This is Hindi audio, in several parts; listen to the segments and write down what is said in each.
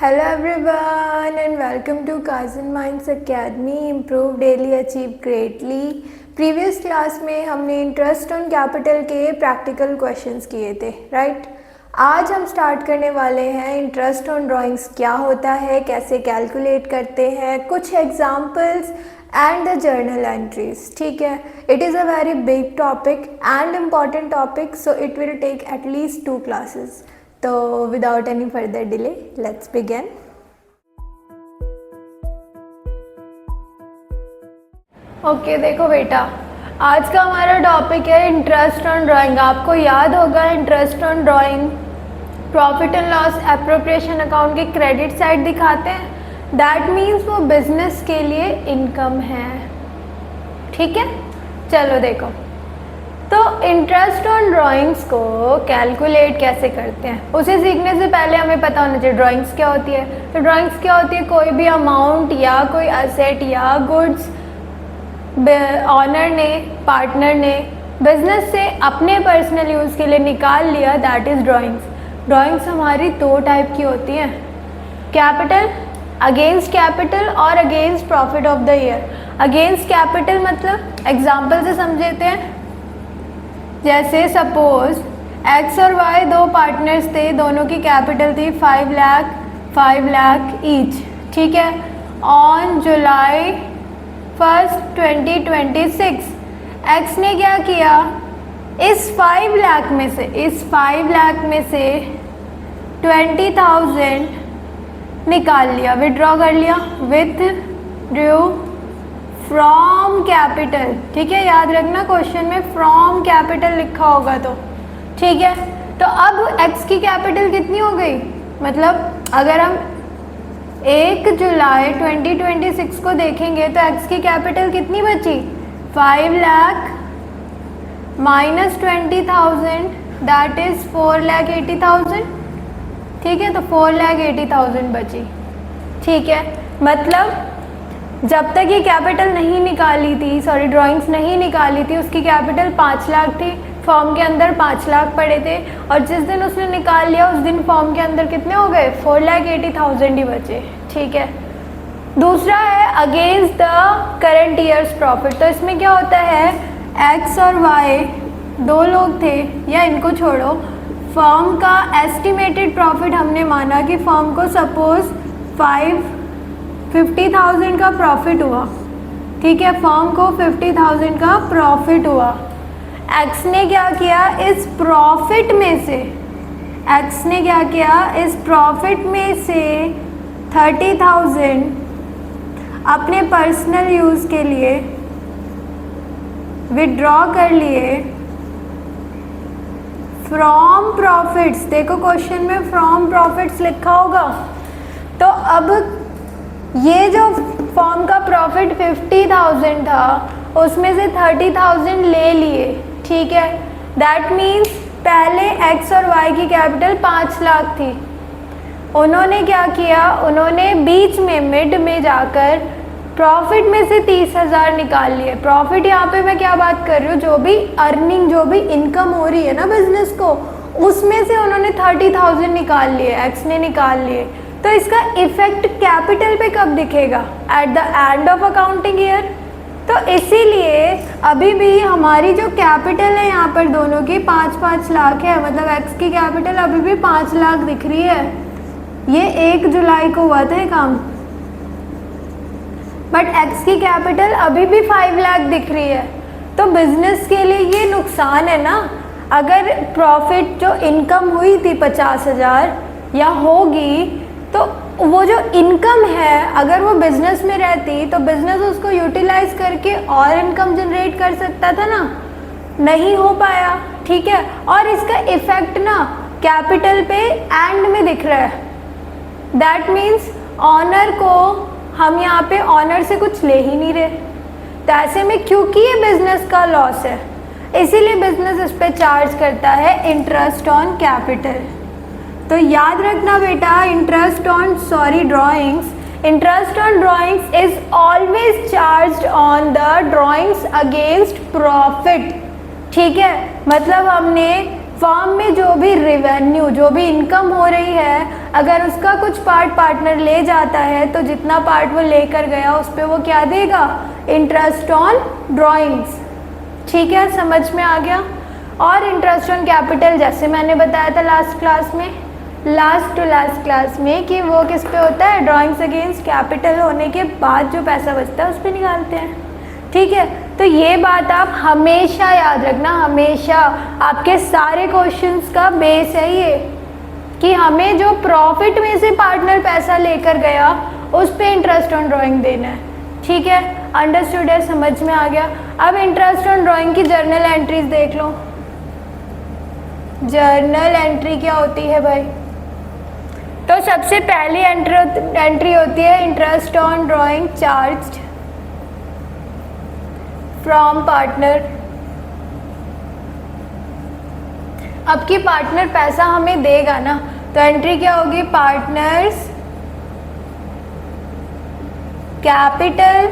Hello everyone and welcome to Kaizen Minds Academy. Improve daily, achieve greatly. Previous class में हमने इंटरेस्ट ऑन कैपिटल के प्रैक्टिकल क्वेश्चंस किए थे, राइट? आज हम स्टार्ट करने वाले हैं इंटरेस्ट ऑन ड्राइंग्स क्या होता है, कैसे कैलकुलेट करते हैं, कुछ examples and the journal entries. ठीक है, it is a very big topic and important topic, so it will take at least 2 classes. तो without any further delay let's begin. Okay, देखो बेटा, आज का हमारा टॉपिक है इंटरेस्ट ऑन ड्राइंग. आपको याद होगा interest on drawing profit and loss appropriation account के क्रेडिट साइड दिखाते हैं. दैट मीन्स वो बिजनेस के लिए इनकम है. ठीक है, चलो देखो. तो इंटरेस्ट ऑन ड्राइंग्स को कैलकुलेट कैसे करते हैं उसे सीखने से पहले हमें पता होना चाहिए ड्राइंग्स क्या होती है. तो ड्राइंग्स क्या होती है? कोई भी अमाउंट या कोई असेट या गुड्स ऑनर ने, पार्टनर ने बिजनेस से अपने पर्सनल यूज़ के लिए निकाल लिया, दैट इज़ ड्राइंग्स. ड्राइंग्स हमारी 2 टाइप की होती हैं, कैपिटल, अगेंस्ट कैपिटल और against profit of the year. Against capital मतलब एग्जाम्पल से समझते हैं. जैसे सपोज एक्स और वाई 2 पार्टनर्स थे, दोनों की कैपिटल थी 5 लाख ईच. ठीक है, ऑन जुलाई 1, 2026 एक्स ने क्या किया, इस 5 लाख में से 20,000 निकाल लिया, विड्रॉ कर लिया, विथड्रू फ्रॉम कैपिटल. ठीक है, याद रखना क्वेश्चन में फ्रॉम कैपिटल लिखा होगा तो. ठीक है, तो अब एक्स की कैपिटल कितनी हो गई? मतलब अगर हम 1 जुलाई 2026 को देखेंगे तो एक्स की कैपिटल कितनी बची? 5 लाख माइनस 20,000 दैट इज़ 4,80,000. ठीक है, तो 4,80,000 बची. ठीक है, मतलब जब तक ये कैपिटल नहीं निकाली थी, ड्राइंग्स नहीं निकाली थी, उसकी कैपिटल 5 लाख थी. फॉर्म के अंदर 5 लाख पड़े थे और जिस दिन उसने निकाल लिया उस दिन फॉर्म के अंदर कितने हो गए? 4,80,000 ही बचे. ठीक है, दूसरा है against the current years profit. तो इसमें क्या होता है, एक्स और वाई 2 लोग थे, या इनको छोड़ो, फॉर्म का एस्टिमेटेड प्रॉफिट हमने माना कि फॉर्म को सपोज 50,000 का प्रॉफिट हुआ. ठीक है, फॉर्म को 50,000 का प्रॉफिट हुआ. एक्स ने क्या किया, इस प्रॉफिट में से 30,000 अपने पर्सनल यूज़ के लिए विड्रॉ कर लिए फ्रॉम प्रॉफिट्स. देखो क्वेश्चन में फ्रॉम प्रॉफिट्स लिखा होगा. तो अब ये जो फॉर्म का प्रॉफिट 50,000 था उसमें से 30,000 ले लिए. ठीक है, दैट मीन्स पहले एक्स और वाई की कैपिटल 5 लाख थी. उन्होंने क्या किया, उन्होंने बीच में मिड में जाकर प्रॉफिट में से 30,000 निकाल लिए. प्रॉफिट यहाँ पे मैं क्या बात कर रही हूँ, जो भी अर्निंग, जो भी इनकम हो रही है ना बिजनेस को, उसमें से उन्होंने 30,000 निकाल लिए, एक्स ने निकाल लिए. तो इसका इफेक्ट कैपिटल पे कब दिखेगा? At the end of accounting year. तो इसीलिए अभी भी हमारी जो कैपिटल है यहाँ पर दोनों की 5-5 लाख है, मतलब एक्स की कैपिटल अभी भी 5 लाख दिख रही है. ये 1 जुलाई को हुआ था काम, बट एक्स की कैपिटल अभी भी 5 लाख दिख रही है. तो बिजनेस के लिए ये नुकसान है ना. अगर प्रॉफिट जो इनकम हुई थी 50,000 या होगी, तो वो जो इनकम है अगर वो बिजनेस में रहती तो बिजनेस उसको यूटिलाइज करके और इनकम जनरेट कर सकता था ना, नहीं हो पाया. ठीक है, और इसका इफेक्ट ना कैपिटल पे एंड में दिख रहा है. दैट मीन्स ऑनर को हम यहाँ पे ऑनर से कुछ ले ही नहीं रहे. तो ऐसे में क्योंकि ये बिजनेस का लॉस है, इसीलिए बिजनेस इस पे चार्ज करता है इंटरेस्ट ऑन कैपिटल. तो याद रखना बेटा, interest on drawings is always charged on the drawings against profit. ठीक है, मतलब हमने फर्म में जो भी रेवेन्यू, जो भी इनकम हो रही है, अगर उसका कुछ पार्ट पार्टनर ले जाता है तो जितना पार्ट वो लेकर गया उस पर वो क्या देगा, इंटरेस्ट ऑन ड्राइंग्स। ठीक है, समझ में आ गया। और इंटरेस्ट ऑन कैपिटल जैसे मैंने बताया था लास्ट टू लास्ट क्लास में कि वो किस पे होता है, ड्राइंग्स अगेंस्ट कैपिटल होने के बाद जो पैसा बचता है उस पर निकालते हैं। ठीक है, तो ये बात आप हमेशा याद रखना, हमेशा आपके सारे क्वेश्चंस का बेस है ये कि हमें जो प्रॉफिट में से पार्टनर पैसा लेकर गया उस पे इंटरेस्ट ऑन ड्राइंग देना है। ठीक है, अंडरस्टूड है, समझ में आ गया। अब इंटरेस्ट ऑन ड्राइंग की जर्नल एंट्रीज देख लो। जर्नल एंट्री क्या होती है भाई? तो सबसे पहली एंट्री होती है interest on drawing charged from partner. अब की पार्टनर पैसा हमें देगा ना, तो एंट्री क्या होगी, पार्टनर्स कैपिटल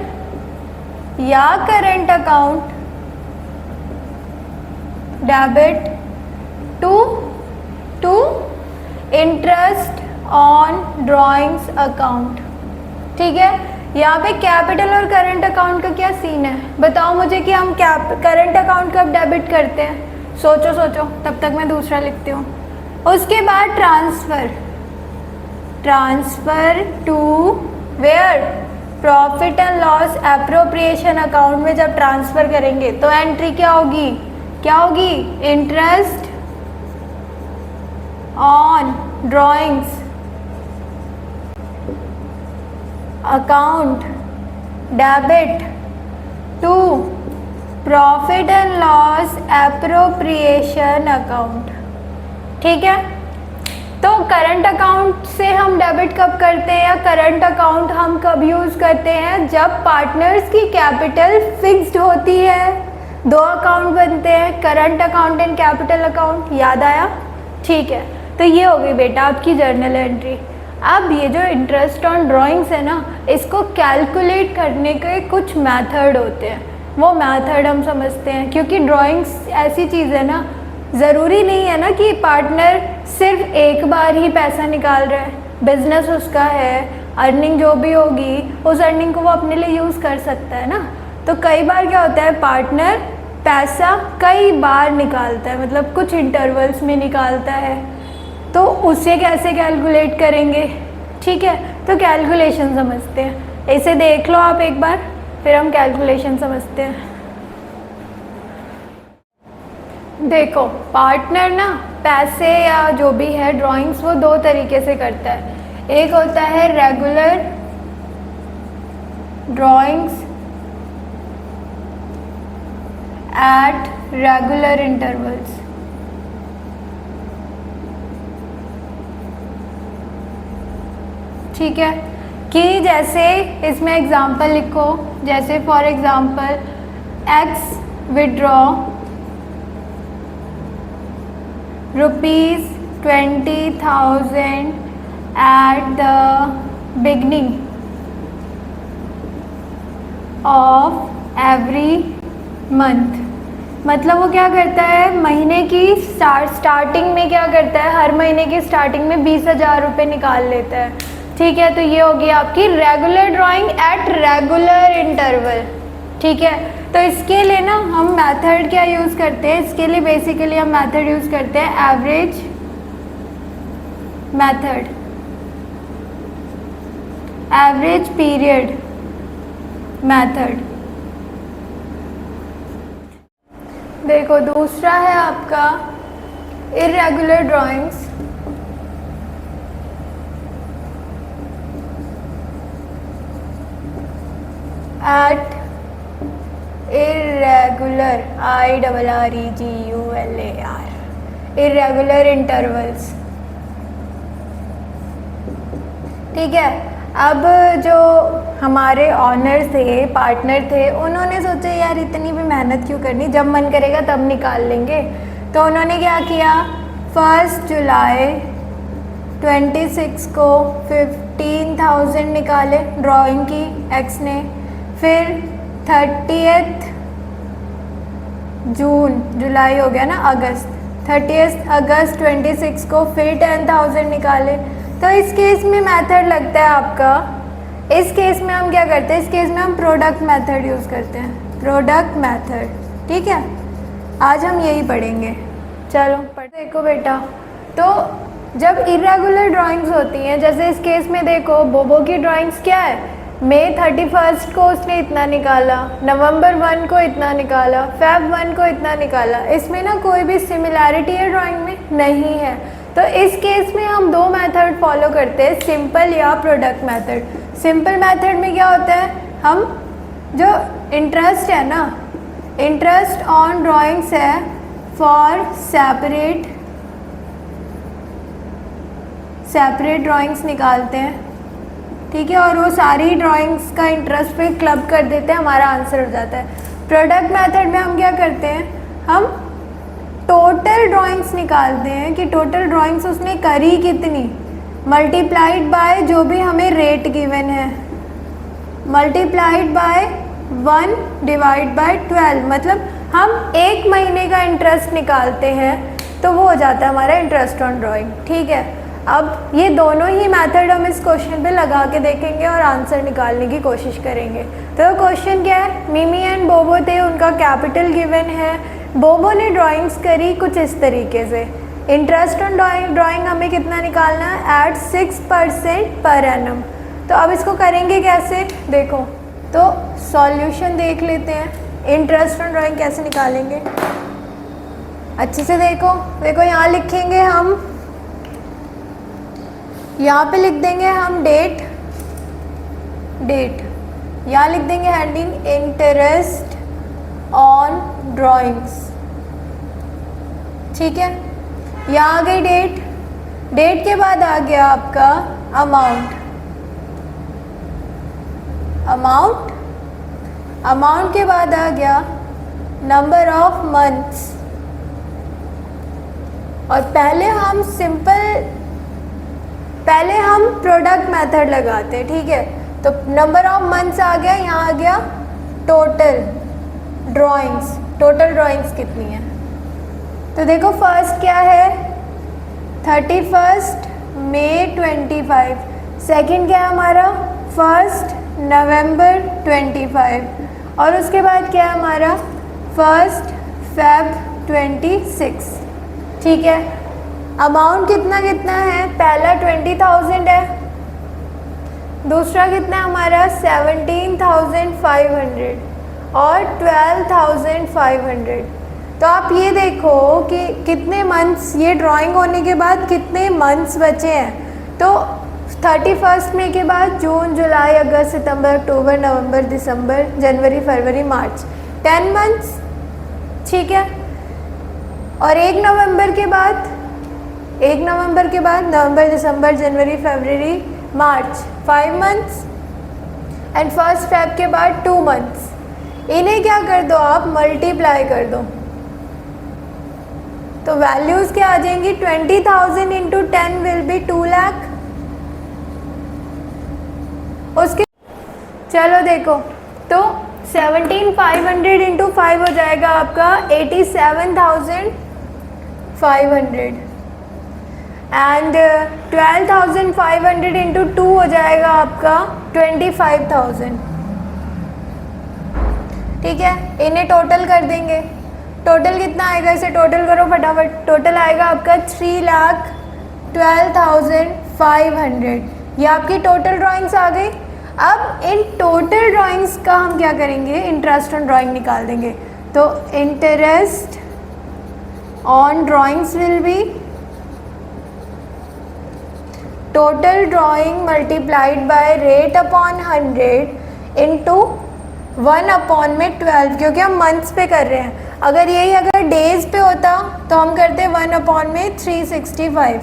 या current account debit to interest on drawings account. ठीक है, यहाँ पे कैपिटल और करंट अकाउंट का क्या सीन है, बताओ मुझे कि हम करंट अकाउंट कब डेबिट करते हैं? सोचो तब तक मैं दूसरा लिखती हूँ। उसके बाद transfer to where, profit and loss appropriation account में जब ट्रांसफ़र करेंगे तो एंट्री क्या होगी, interest on drawings account debit to profit and loss appropriation account. ठीक है, तो करंट अकाउंट से हम डेबिट कब करते हैं, या करंट अकाउंट हम कब यूज़ करते हैं, जब पार्टनर्स की कैपिटल फिक्स्ड होती है। दो अकाउंट बनते हैं, current account and capital account. याद आया? ठीक है, तो ये हो गई बेटा आपकी जर्नल एंट्री। अब ये जो इंटरेस्ट ऑन ड्राइंग्स है ना, इसको कैलकुलेट करने के कुछ मेथड होते हैं, वो मेथड हम समझते हैं। क्योंकि ड्राइंग्स ऐसी चीज़ है ना, ज़रूरी नहीं है ना कि पार्टनर सिर्फ एक बार ही पैसा निकाल रहा है, बिजनेस उसका है, अर्निंग जो भी होगी उस अर्निंग को वो अपने लिए यूज़ कर सकता है ना। तो कई बार क्या होता है, पार्टनर पैसा कई बार निकालता है, मतलब कुछ इंटरवल्स में निकालता है, तो उसे कैसे कैलकुलेट करेंगे? ठीक है, तो कैलकुलेशन समझते हैं। इसे देख लो आप एक बार, फिर हम कैलकुलेशन समझते हैं। देखो, पार्टनर ना पैसे या जो भी है ड्राइंग्स वो दो तरीके से करता है। एक होता है regular drawings at regular intervals. ठीक है, कि जैसे इसमें एग्जांपल लिखो, जैसे for example x withdraw ₹20,000 at the beginning of every month। मतलब वो क्या करता है, महीने की स्टार्टिंग में क्या करता है, हर महीने की स्टार्टिंग में 20,000 रुपये निकाल लेता है। ठीक है, तो ये होगी आपकी regular drawing at regular interval. ठीक है, तो इसके लिए ना हम मेथड क्या यूज़ करते हैं, इसके लिए बेसिकली हम मेथड यूज़ करते हैं average method, average period method. देखो, दूसरा है आपका irregular drawings at irregular, IRREGULAR, irregular intervals। ठीक है, अब जो हमारे ऑनर्स थे, पार्टनर थे, उन्होंने सोचा यार इतनी भी मेहनत क्यों करनी, जब मन करेगा तब निकाल लेंगे। तो उन्होंने क्या किया, 1 जुलाई 26 को 15,000 निकाले ड्राइंग की एक्स ने, फिर 30 जून, जुलाई हो गया ना, अगस्त 30 अगस्त 26 को फिर 10,000 निकाले। तो इस केस में मेथड लगता है आपका, इस केस में हम क्या करते हैं, इस केस में हम प्रोडक्ट मेथड यूज़ करते हैं, प्रोडक्ट मेथड। ठीक है, आज हम यही पढ़ेंगे। चलो देखो बेटा, तो जब इरेगुलर ड्राइंग्स होती हैं, जैसे इस केस में देखो बोबो की ड्राइंग्स क्या है, मई 31 को उसने इतना निकाला, नवंबर 1 को इतना निकाला, फेब 1 को इतना निकाला। इसमें ना कोई भी सिमिलैरिटी है ड्राइंग में नहीं है। तो इस केस में हम दो मेथड फॉलो करते हैं, सिंपल या प्रोडक्ट मेथड। सिंपल मेथड में क्या होता है, हम जो इंटरेस्ट है ना, इंटरेस्ट ऑन ड्राइंग्स है फॉर सेपरेट ड्राइंग्स निकालते हैं। ठीक है, और वो सारी ड्राइंग्स का इंटरेस्ट पे क्लब कर देते हैं, हमारा आंसर हो जाता है। प्रोडक्ट मेथड में हम क्या करते हैं, हम टोटल ड्राइंग्स निकालते हैं कि टोटल ड्राइंग्स उसने करी कितनी, मल्टीप्लाइड बाय जो भी हमें रेट गिवन है, मल्टीप्लाइड बाय 1 डिवाइड बाय 12, मतलब हम एक महीने का इंटरेस्ट निकालते हैं तो वो हो जाता है हमारा इंटरेस्ट ऑन ड्राइंग। ठीक है, अब ये दोनों ही मेथड हम इस क्वेश्चन पे लगा के देखेंगे और आंसर निकालने की कोशिश करेंगे। तो क्वेश्चन क्या है, मिमी एंड बोबो थे, उनका कैपिटल गिवन है, बोबो ने ड्राइंग्स करी कुछ इस तरीके से, इंटरेस्ट ऑन ड्राइंग हमें कितना निकालना है, एट 6% पर एनम। तो अब इसको करेंगे कैसे, देखो तो सॉल्यूशन देख लेते हैं, इंटरेस्ट ऑन ड्राइंग कैसे निकालेंगे। अच्छे से देखो, देखो यहाँ लिखेंगे हम, यहाँ पे लिख देंगे हम डेट, यहाँ लिख देंगे हेडिंग इंटरेस्ट ऑन ड्राइंग्स। ठीक है, यहाँ आ गई डेट के बाद आ गया आपका अमाउंट के बाद आ गया नंबर ऑफ मंथ्स। और पहले हम प्रोडक्ट मेथड लगाते हैं। ठीक है, तो नंबर ऑफ मंथ्स आ गया, यहाँ आ गया टोटल ड्राइंग्स कितनी है। तो देखो फर्स्ट क्या है 31 मई 25, सेकंड क्या है हमारा 1 नवंबर 25, और उसके बाद क्या है हमारा 1 फेब 26। ठीक है, अमाउंट कितना है, पहला 20,000 है, दूसरा कितना है हमारा 17,500 और 12,500। तो आप ये देखो कि कितने मंथ्स, ये ड्राइंग होने के बाद कितने मंथ्स बचे हैं। तो 31 मई के बाद जून, जुलाई, अगस्त, सितंबर, अक्टूबर, नवंबर, दिसंबर, जनवरी, फरवरी, मार्च, 10 मंथ्स। ठीक है, और 1 नवंबर के बाद नवंबर, दिसंबर, जनवरी, फरवरी, मार्च, 5 मंथ्स, एंड 1 फेब के बाद 2 मंथ्स। इन्हें क्या कर दो आप, मल्टीप्लाई कर दो, तो वैल्यूज़ क्या आ जाएंगी, 20,000 इंटू 10 विल बी 2 लाख। उसके चलो देखो, तो 17,500 इंटू 5 हो जाएगा आपका 87,500, एंड 12,500 इंटू 2 हो जाएगा आपका 25,000। ठीक है, इन्हें टोटल कर देंगे, टोटल कितना आएगा, इसे टोटल करो फटाफट, टोटल आएगा आपका 3,12,500। ये आपकी टोटल ड्राइंग्स आ गई। अब इन टोटल ड्राइंग्स का हम क्या करेंगे, इंटरेस्ट ऑन ड्राइंग निकाल देंगे। तो interest on drawings will be total drawing multiplied by rate upon 100 into 1 upon में 12, क्योंकि हम मंथ्स पे कर रहे हैं। अगर डेज पे होता तो हम करते 1 अपॉन में 365।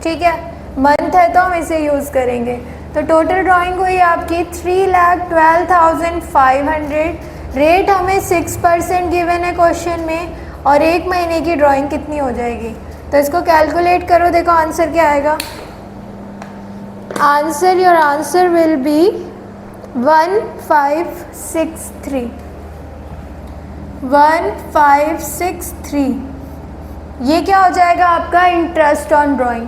ठीक है, मंथ है तो हम इसे यूज़ करेंगे। तो टोटल ड्राइंग हुई आपकी 3,12,500। रेट हमें 6% गिवन है क्वेश्चन में, और 1 महीने की ड्राइंग कितनी हो जाएगी। तो इसको कैलकुलेट करो, देखो आंसर क्या आएगा। Your answer will be 1563। ये क्या हो जाएगा आपका इंटरेस्ट ऑन ड्राइंग।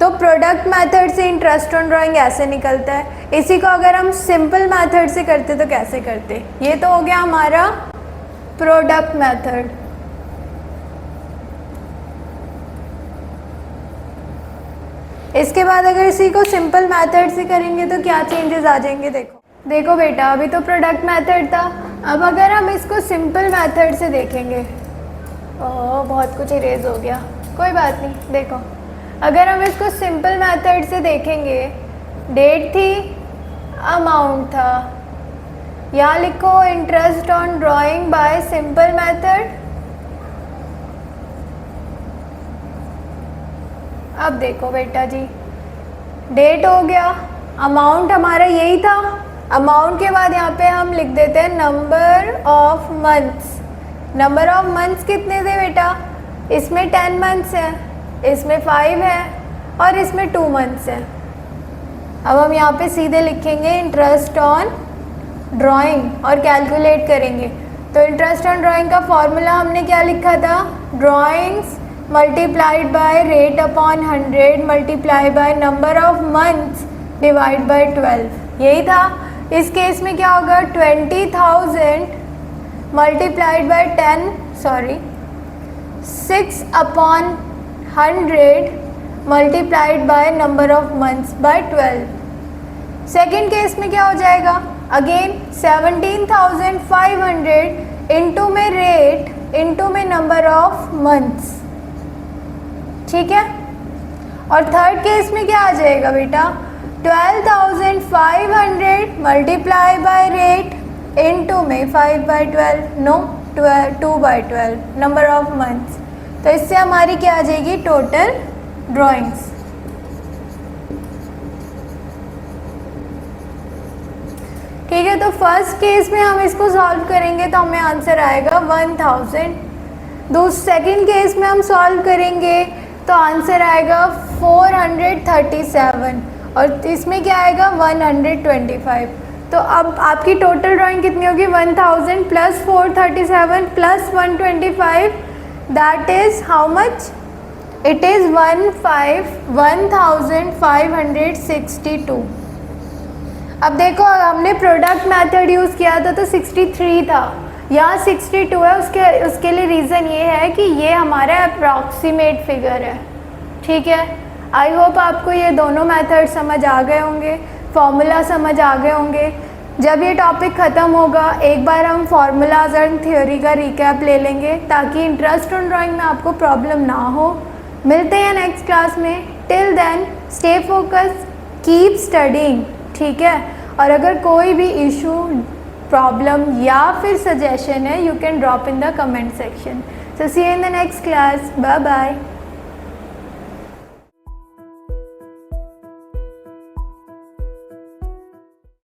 तो प्रोडक्ट मेथड से इंटरेस्ट ऑन ड्राइंग ऐसे निकलता है। इसी को अगर हम सिंपल मेथड से करते तो कैसे करते, ये तो हो गया हमारा प्रोडक्ट मेथड। इसके बाद अगर इसी को सिंपल मेथड से करेंगे तो क्या चेंजेस आ जाएंगे, देखो बेटा, अभी तो प्रोडक्ट मेथड था, अब अगर हम इसको सिंपल मेथड से देखेंगे, ओह बहुत कुछ इरेज हो गया, कोई बात नहीं। देखो अगर हम इसको सिंपल मेथड से देखेंगे, डेट थी, अमाउंट था, यहाँ लिखो interest on drawing bye simple method. अब देखो बेटा जी, डेट हो गया, अमाउंट हमारा यही था, अमाउंट के बाद यहाँ पे हम लिख देते हैं number of months. Number of months कितने थे बेटा, इसमें 10 मंथ्स है, इसमें 5 है और इसमें 2 मंथ्स है। अब हम यहाँ पे सीधे लिखेंगे इंटरेस्ट ऑन ड्राइंग और कैलकुलेट करेंगे। तो इंटरेस्ट ऑन ड्राइंग का फॉर्मूला हमने क्या लिखा था, drawings multiplied by rate upon 100 multiply by number of months divide by 12, यही था। इस केस में क्या होगा, 20,000 multiplied by 6 upon 100 multiplied by number of months by 12। Second case में क्या हो जाएगा, अगेन 17,500 इंटू में रेट इंटू में नंबर ऑफ मंथ्स, ठीक है। और थर्ड केस में क्या आ जाएगा बेटा, 12,500 मल्टीप्लाई बाय रेट इंटू में 5/12, नो 2/12 नंबर ऑफ मंथ्स। तो इससे हमारी क्या आ जाएगी टोटल ड्राइंग्स। ठीक है, तो फर्स्ट केस में हम इसको सॉल्व करेंगे तो हमें आंसर आएगा 1000। सेकेंड केस में हम सॉल्व करेंगे तो आंसर आएगा 437 और इसमें क्या आएगा 125। तो अब आपकी टोटल ड्राइंग कितनी होगी, 1000 plus 437 plus 125, that is how much, it is 1562। अब देखो हमने प्रोडक्ट मेथड यूज़ किया था तो 63 था, यहाँ 62 है। उसके लिए रीज़न ये है कि ये हमारा अप्रॉक्सीमेट फिगर है, ठीक है। आई होप आपको ये दोनों मेथड समझ आ गए होंगे, फॉर्मूला समझ आ गए होंगे। जब ये टॉपिक ख़त्म होगा एक बार हम फार्मूलाज एंड थ्योरी का रिकैप ले लेंगे ताकि इंटरेस्ट ऑन ड्राइंग में आपको प्रॉब्लम ना हो। मिलते हैं नेक्स्ट क्लास में, till then stay focus, keep studying, ठीक है। और अगर कोई भी इशू, प्रॉब्लम या फिर सजेशन है, you can drop in the comment section. So see you in the next class, bye bye.